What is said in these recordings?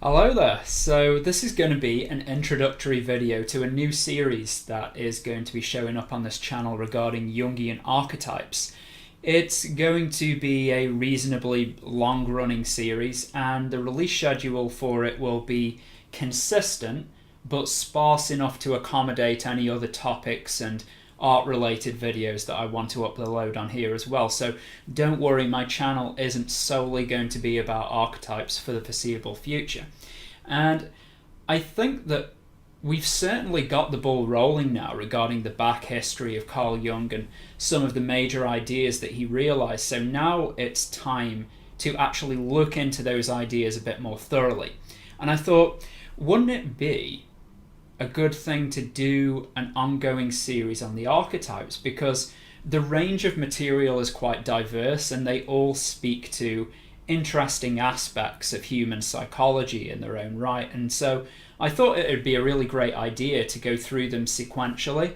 Hello there. So this is going to be an introductory video to a new series that is going to be showing up on this channel regarding Jungian archetypes. It's going to be a reasonably long-running series, and the release schedule for it will be consistent but sparse enough to accommodate any other topics and art-related videos that I want to upload on here as well. So don't worry, my channel isn't solely going to be about archetypes for the foreseeable future. And I think that we've certainly got the ball rolling now regarding the back history of Carl Jung and some of the major ideas that he realized. So now it's time to actually look into those ideas a bit more thoroughly. And I thought, wouldn't it be a good thing to do an ongoing series on the archetypes, because the range of material is quite diverse and they all speak to interesting aspects of human psychology in their own right. And so I thought it would be a really great idea to go through them sequentially.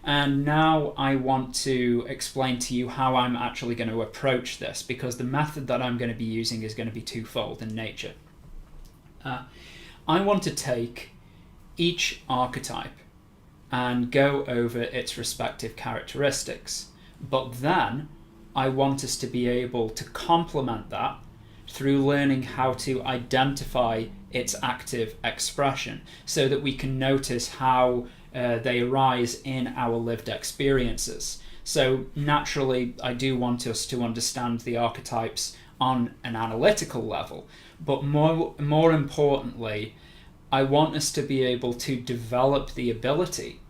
And now I want to explain to you how I'm actually going to approach this, because the method that I'm going to be using is going to be twofold in nature. I want to take each archetype and go over its respective characteristics, but then I want us to be able to complement that through learning how to identify its active expression, so that we can notice how they arise in our lived experiences. So naturally, I do want us to understand the archetypes on an analytical level, but more importantly, I want us to be able to develop the ability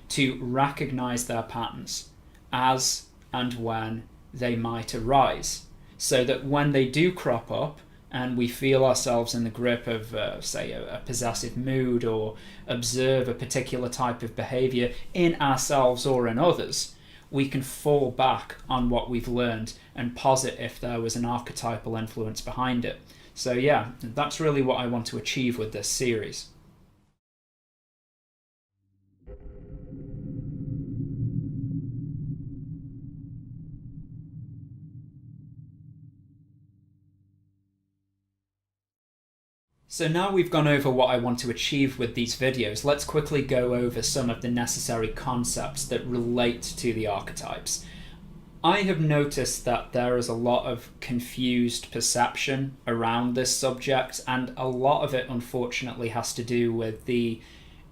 to recognize their patterns as and when they might arise, so that when they do crop up and we feel ourselves in the grip of, say, a possessive mood, or observe a particular type of behavior in ourselves or in others, we can fall back on what we've learned and posit if there was an archetypal influence behind it. So yeah, that's really what I want to achieve with this series. So now we've gone over what I want to achieve with these videos, let's quickly go over some of the necessary concepts that relate to the archetypes. I have noticed that there is a lot of confused perception around this subject, and a lot of it unfortunately has to do with the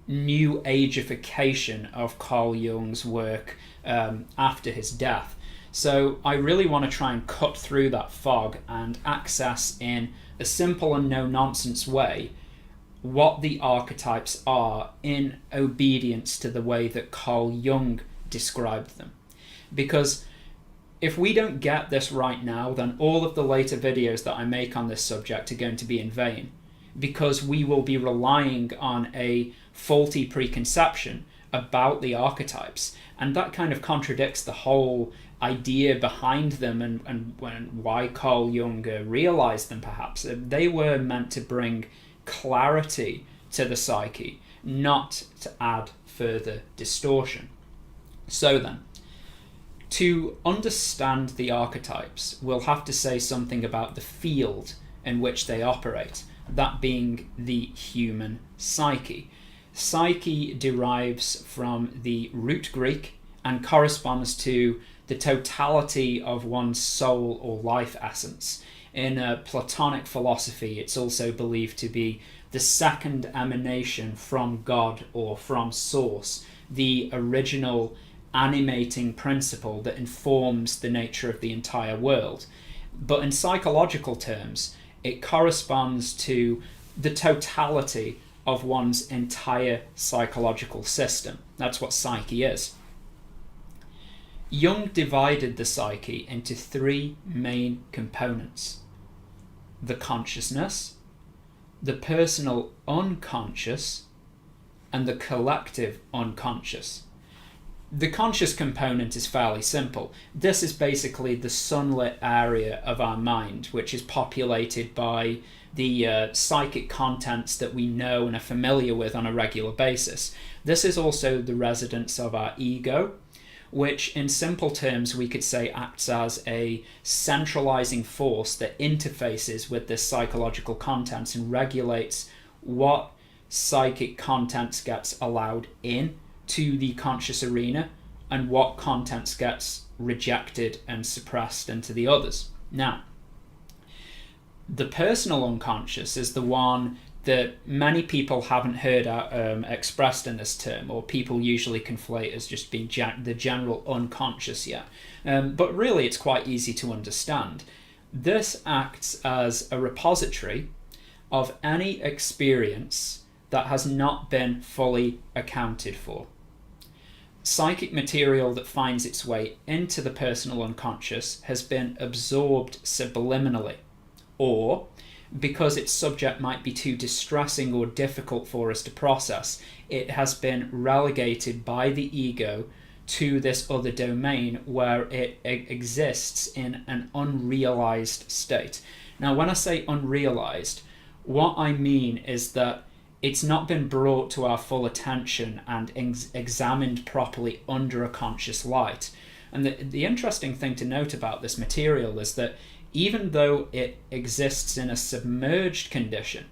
new ageification of Carl Jung's work after his death. So I really want to try and cut through that fog and access in a simple and no-nonsense way what the archetypes are in obedience to the way that Carl Jung described them. Because if we don't get this right now, then all of the later videos that I make on this subject are going to be in vain, because we will be relying on a faulty preconception about the archetypes, and that kind of contradicts the whole idea behind them and why Carl Jung realized them. Perhaps they were meant to bring clarity to the psyche, not to add further distortion. So then, to understand the archetypes, we'll have to say something about the field in which they operate, that being the human psyche. Psyche derives from the root Greek and corresponds to the totality of one's soul or life essence. In Platonic philosophy, it's also believed to be the second emanation from God or from Source, the original animating principle that informs the nature of the entire world. But in psychological terms, it corresponds to the totality of one's entire psychological system. That's what psyche is. Jung divided the psyche into three main components: the consciousness, the personal unconscious, and the collective unconscious. The conscious component is fairly simple. This is basically the sunlit area of our mind, which is populated by the psychic contents that we know and are familiar with on a regular basis. This is also the residence of our ego, which in simple terms we could say acts as a centralizing force that interfaces with this psychological contents and regulates what psychic contents gets allowed in to the conscious arena and what contents gets rejected and suppressed into the others. Now, the personal unconscious is the one that many people haven't heard expressed in this term, or people usually conflate as just being the general unconscious yet. But really it's quite easy to understand. This acts as a repository of any experience that has not been fully accounted for. Psychic material that finds its way into the personal unconscious has been absorbed subliminally, or because its subject might be too distressing or difficult for us to process, it has been relegated by the ego to this other domain where it exists in an unrealized state. Now, when I say unrealized, what I mean is that it's not been brought to our full attention and examined properly under a conscious light. And the interesting thing to note about this material is that even though it exists in a submerged condition,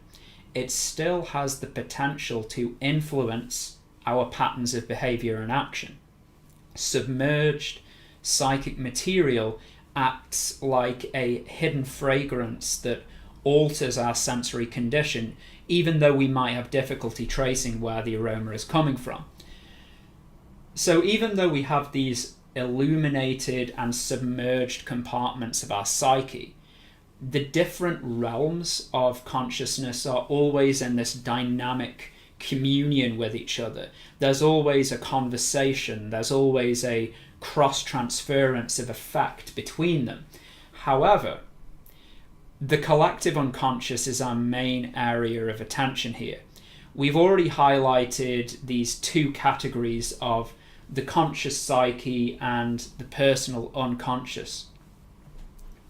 it still has the potential to influence our patterns of behavior and action. Submerged psychic material acts like a hidden fragrance that alters our sensory condition, even though we might have difficulty tracing where the aroma is coming from. So even though we have these illuminated and submerged compartments of our psyche, the different realms of consciousness are always in this dynamic communion with each other. There's always a conversation, there's always a cross-transference of effect between them. However, the collective unconscious is our main area of attention here. We've already highlighted these two categories of the conscious psyche and the personal unconscious.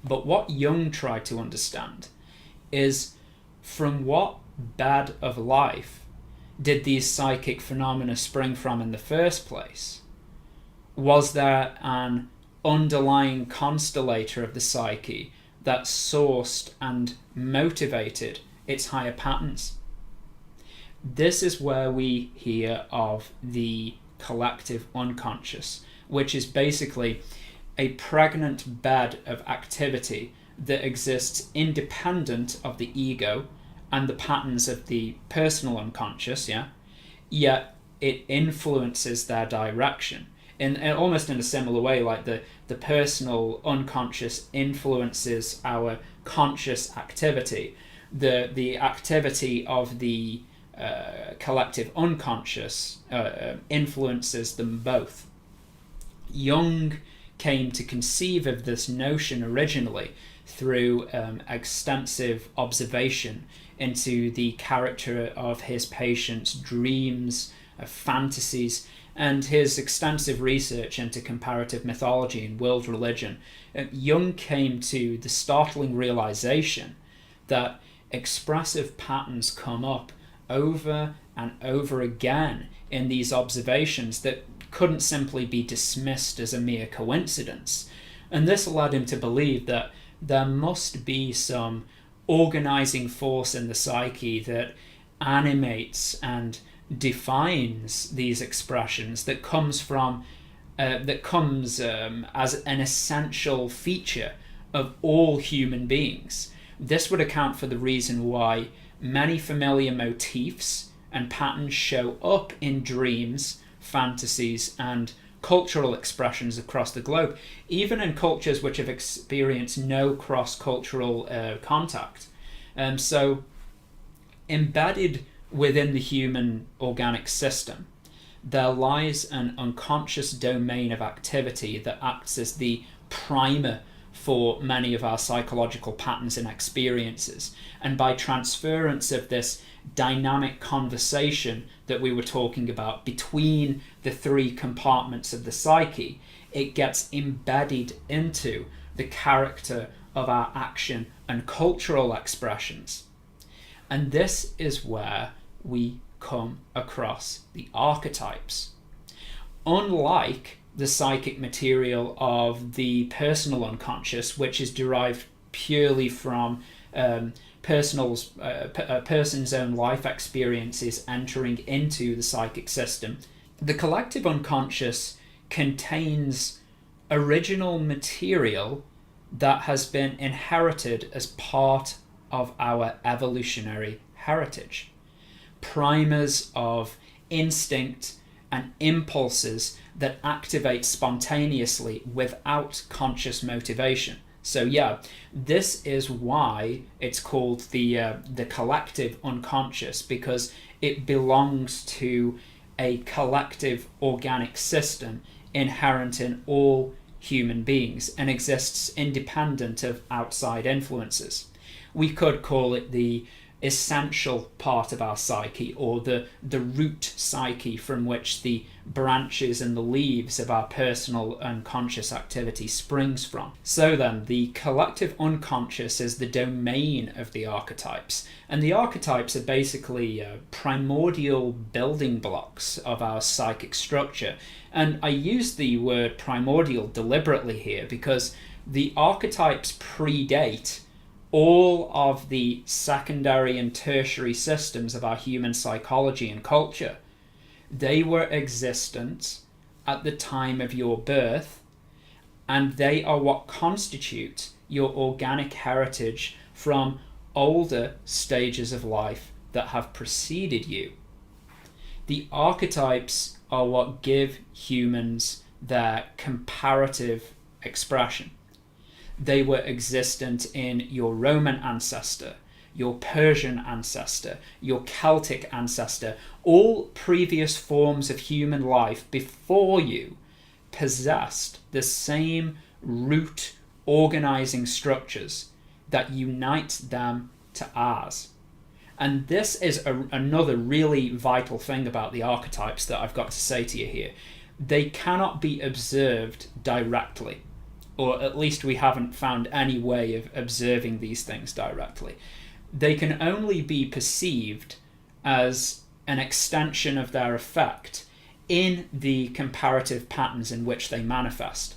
But what Jung tried to understand is from what bed of life did these psychic phenomena spring from in the first place? Was there an underlying constellator of the psyche that sourced and motivated its higher patterns? This is where we hear of the collective unconscious, which is basically a pregnant bed of activity that exists independent of the ego and the patterns of the personal unconscious, yet it influences their direction. In almost in a similar way, like the personal unconscious influences our conscious activity, the activity of the collective unconscious influences them both. Jung came to conceive of this notion originally through extensive observation into the character of his patients' dreams, fantasies, and his extensive research into comparative mythology and world religion. Jung came to the startling realization that expressive patterns come up over and over again in these observations that couldn't simply be dismissed as a mere coincidence. And this led him to believe that there must be some organizing force in the psyche that animates and defines these expressions, that comes as an essential feature of all human beings. This would account for the reason why many familiar motifs and patterns show up in dreams, fantasies, and cultural expressions across the globe, even in cultures which have experienced no cross-cultural contact. So embedded within the human organic system, there lies an unconscious domain of activity that acts as the primer for many of our psychological patterns and experiences. And by transference of this dynamic conversation that we were talking about between the three compartments of the psyche, it gets embedded into the character of our action and cultural expressions. And this is where we come across the archetypes. Unlike the psychic material of the personal unconscious, which is derived purely from a person's own life experiences entering into the psychic system. The collective unconscious contains original material that has been inherited as part of our evolutionary heritage. Primers of instinct and impulses that activate spontaneously without conscious motivation. So yeah, this is why it's called the collective unconscious, because it belongs to a collective organic system inherent in all human beings and exists independent of outside influences. We could call it the essential part of our psyche, or the root psyche from which the branches and the leaves of our personal unconscious activity springs from. So then, the collective unconscious is the domain of the archetypes, and the archetypes are basically primordial building blocks of our psychic structure. And I use the word primordial deliberately here because the archetypes predate all of the secondary and tertiary systems of our human psychology and culture. They were existent at the time of your birth, and they are what constitute your organic heritage from older stages of life that have preceded you. The archetypes are what give humans their comparative expression. They were existent in your Roman ancestor, your Persian ancestor, your Celtic ancestor. All previous forms of human life before you possessed the same root organizing structures that unite them to ours. And this is another really vital thing about the archetypes that I've got to say to you here. They cannot be observed directly, or at least we haven't found any way of observing these things directly. They can only be perceived as an extension of their effect in the comparative patterns in which they manifest.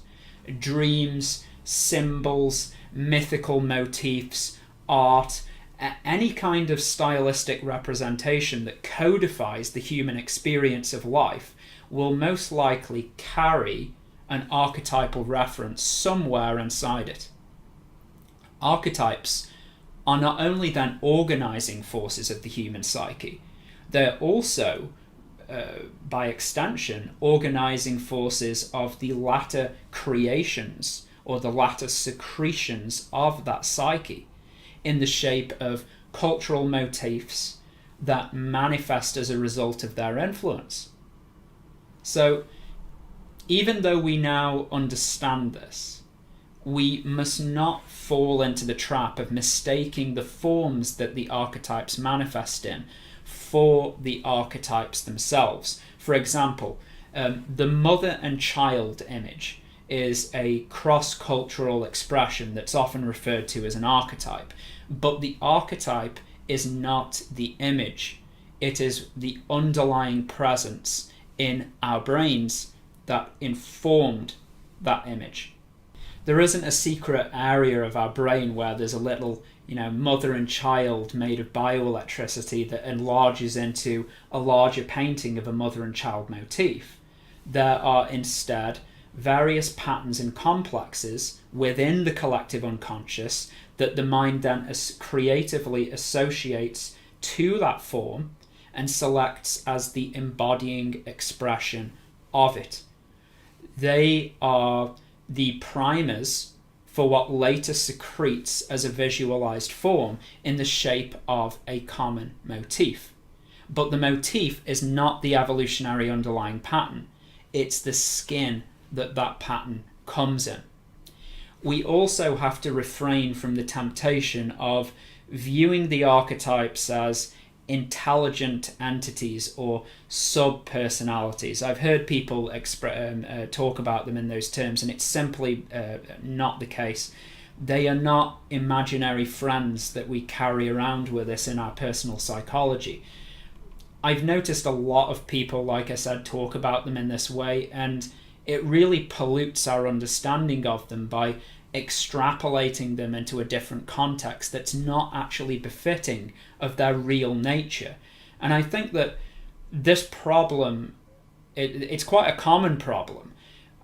Dreams, symbols, mythical motifs, art, any kind of stylistic representation that codifies the human experience of life will most likely carry an archetypal reference somewhere inside it. Archetypes are not only then organizing forces of the human psyche, they're also, by extension, organizing forces of the latter creations or the latter secretions of that psyche in the shape of cultural motifs that manifest as a result of their influence. So, even though we now understand this, we must not fall into the trap of mistaking the forms that the archetypes manifest in for the archetypes themselves. For example, the mother and child image is a cross-cultural expression that's often referred to as an archetype, but the archetype is not the image. It is the underlying presence in our brains that informed that image. There isn't a secret area of our brain where there's a little, mother and child made of bioelectricity that enlarges into a larger painting of a mother and child motif. There are instead various patterns and complexes within the collective unconscious that the mind then creatively associates to that form and selects as the embodying expression of it. They are the primers for what later secretes as a visualized form in the shape of a common motif. But the motif is not the evolutionary underlying pattern. It's the skin that pattern comes in. We also have to refrain from the temptation of viewing the archetypes as intelligent entities or sub-personalities. I've heard people talk about them in those terms, and it's simply not the case. They are not imaginary friends that we carry around with us in our personal psychology. I've noticed a lot of people, like I said, talk about them in this way, and it really pollutes our understanding of them by extrapolating them into a different context that's not actually befitting of their real nature. And I think that this problem, it's quite a common problem.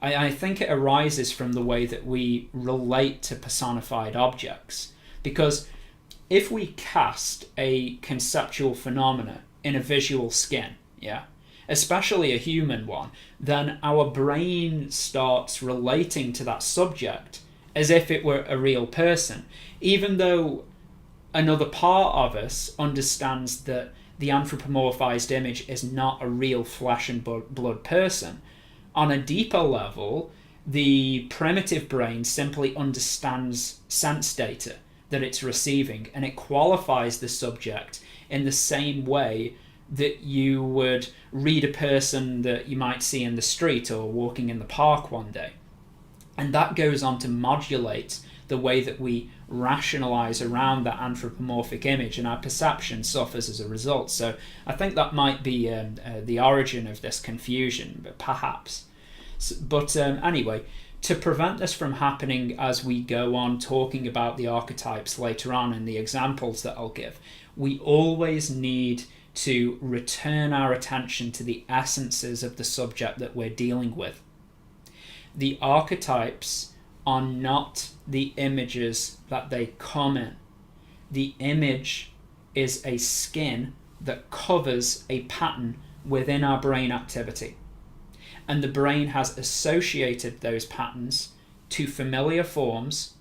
I think it arises from the way that we relate to personified objects. Because if we cast a conceptual phenomena in a visual skin, yeah, especially a human one, then our brain starts relating to that subject as if it were a real person, even though another part of us understands that the anthropomorphized image is not a real flesh and blood person. On a deeper level, the primitive brain simply understands sense data that it's receiving, and it qualifies the subject in the same way that you would read a person that you might see in the street or walking in the park one day. And that goes on to modulate the way that we rationalize around that anthropomorphic image, and our perception suffers as a result. So I think that might be the origin of this confusion, perhaps. But anyway, to prevent this from happening as we go on talking about the archetypes later on in the examples that I'll give, we always need to return our attention to the essences of the subject that we're dealing with. The archetypes are not the images that they come in. The image is a skin that covers a pattern within our brain activity. And the brain has associated those patterns to familiar forms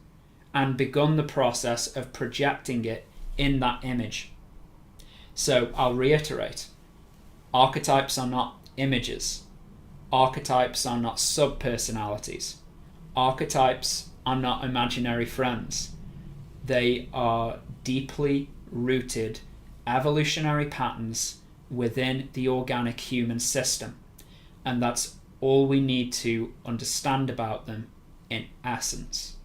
and begun the process of projecting it in that image. So I'll reiterate, archetypes are not images. Archetypes are not sub-personalities. Archetypes are not imaginary friends. They are deeply rooted evolutionary patterns within the organic human system. And that's all we need to understand about them in essence.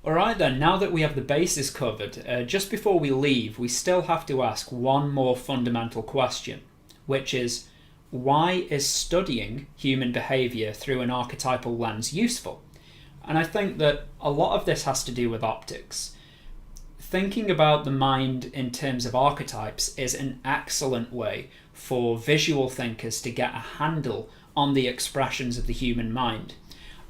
Alright then, now that we have the bases covered, just before we leave, we still have to ask one more fundamental question, which is, why is studying human behaviour through an archetypal lens useful? And I think that a lot of this has to do with optics. Thinking about the mind in terms of archetypes is an excellent way for visual thinkers to get a handle on the expressions of the human mind.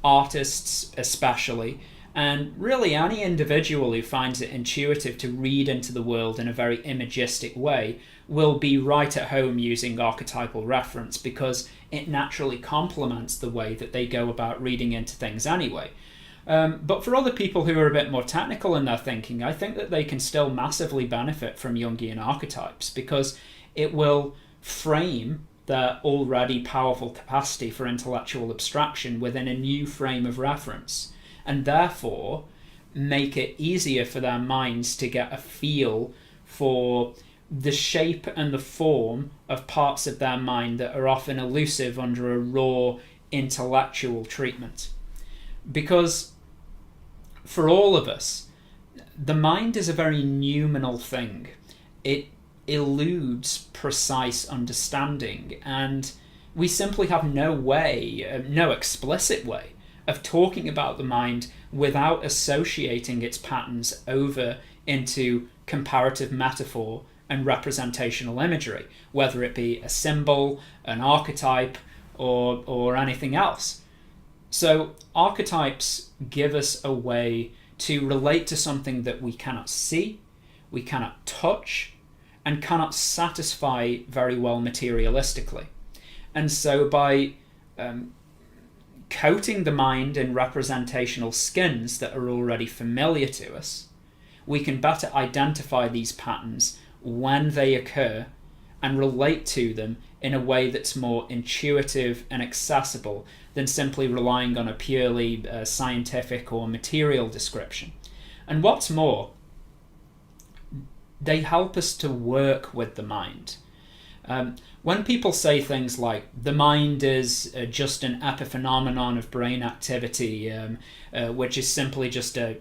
Artists especially, and really any individual who finds it intuitive to read into the world in a very imagistic way will be right at home using archetypal reference, because it naturally complements the way that they go about reading into things anyway. But for other people who are a bit more technical in their thinking, I think that they can still massively benefit from Jungian archetypes, because it will frame their already powerful capacity for intellectual abstraction within a new frame of reference, and therefore make it easier for their minds to get a feel for the shape and the form of parts of their mind that are often elusive under a raw intellectual treatment. Because for all of us, the mind is a very noumenal thing. It eludes precise understanding, and we simply have no way, no explicit way of talking about the mind without associating its patterns over into comparative metaphor and representational imagery, whether it be a symbol, an archetype, or anything else. So archetypes give us a way to relate to something that we cannot see, we cannot touch, and cannot satisfy very well materialistically. And so by coating the mind in representational skins that are already familiar to us, we can better identify these patterns when they occur and relate to them in a way that's more intuitive and accessible than simply relying on a purely scientific or material description. And what's more, they help us to work with the mind. When people say things like the mind is just an epiphenomenon of brain activity, which is simply just a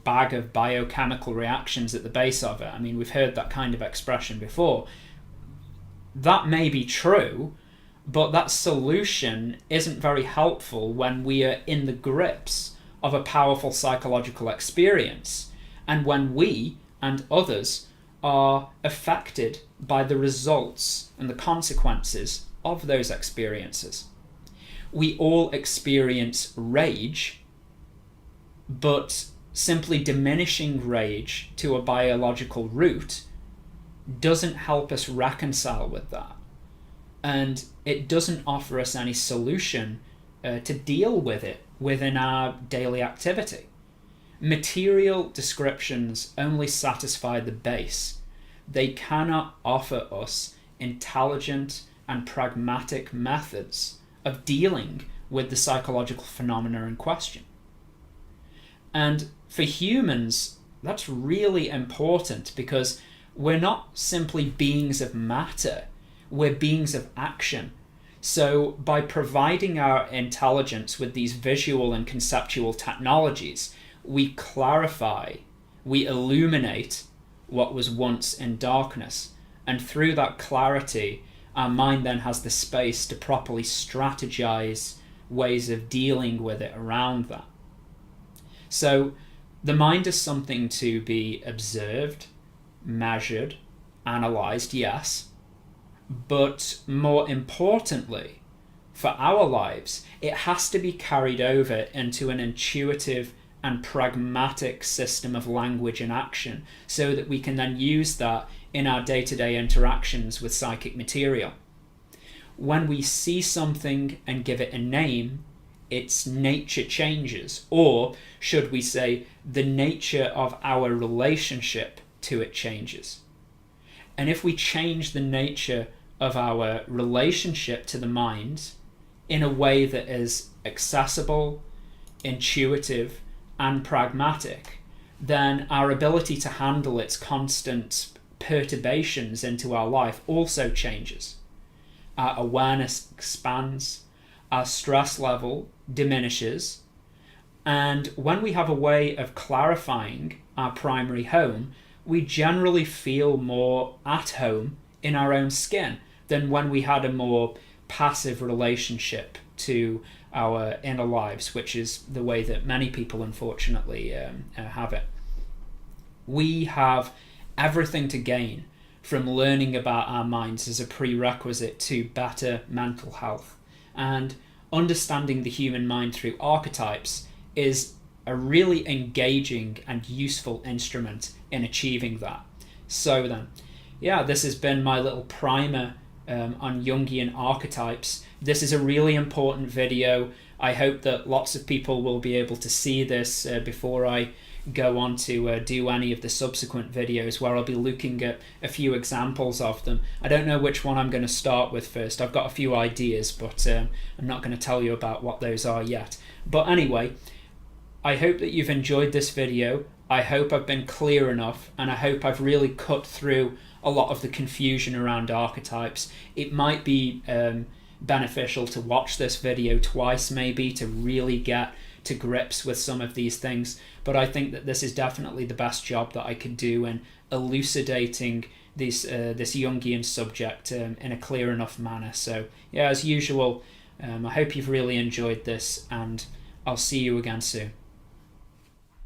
bag of biochemical reactions at the base of it. I mean, we've heard that kind of expression before. That may be true, But that solution isn't very helpful when we are in the grips of a powerful psychological experience, and when we and others are affected by the results and the consequences of those experiences. We all experience rage, but simply diminishing rage to a biological root doesn't help us reconcile with that. And it doesn't offer us any solution to deal with it within our daily activity. Material descriptions only satisfy the base. They cannot offer us intelligent and pragmatic methods of dealing with the psychological phenomena in question. And for humans, that's really important, because we're not simply beings of matter, we're beings of action. So by providing our intelligence with these visual and conceptual technologies, we clarify, we illuminate what was once in darkness. And through that clarity, our mind then has the space to properly strategize ways of dealing with it around that. So the mind is something to be observed, measured, analyzed, yes, but more importantly, for our lives, it has to be carried over into an intuitive and pragmatic system of language and action, so that we can then use that in our day-to-day interactions with psychic material. When we see something and give it a name, its nature changes, or should we say, the nature of our relationship to it changes. And if we change the nature of our relationship to the mind in a way that is accessible, intuitive, and pragmatic, then our ability to handle its constant perturbations into our life also changes. Our awareness expands, our stress level diminishes, and when we have a way of clarifying our primary home, we generally feel more at home in our own skin than when we had a more passive relationship to our inner lives, which is the way that many people unfortunately have it. We have everything to gain from learning about our minds as a prerequisite to better mental health, and understanding the human mind through archetypes is a really engaging and useful instrument in achieving that. So then, yeah, this has been my little primer on Jungian archetypes. This is a really important video. I hope that lots of people will be able to see this before I go on to do any of the subsequent videos, where I'll be looking at a few examples of them. I don't know which one I'm going to start with first. I've got a few ideas, but I'm not going to tell you about what those are yet. But anyway, I hope that you've enjoyed this video. I hope I've been clear enough, and I hope I've really cut through a lot of the confusion around archetypes. It might be beneficial to watch this video twice, maybe, to really get to grips with some of these things, but I think that this is definitely the best job that I could do in elucidating this Jungian subject in a clear enough manner. So yeah, as usual, I hope you've really enjoyed this, and I'll see you again soon.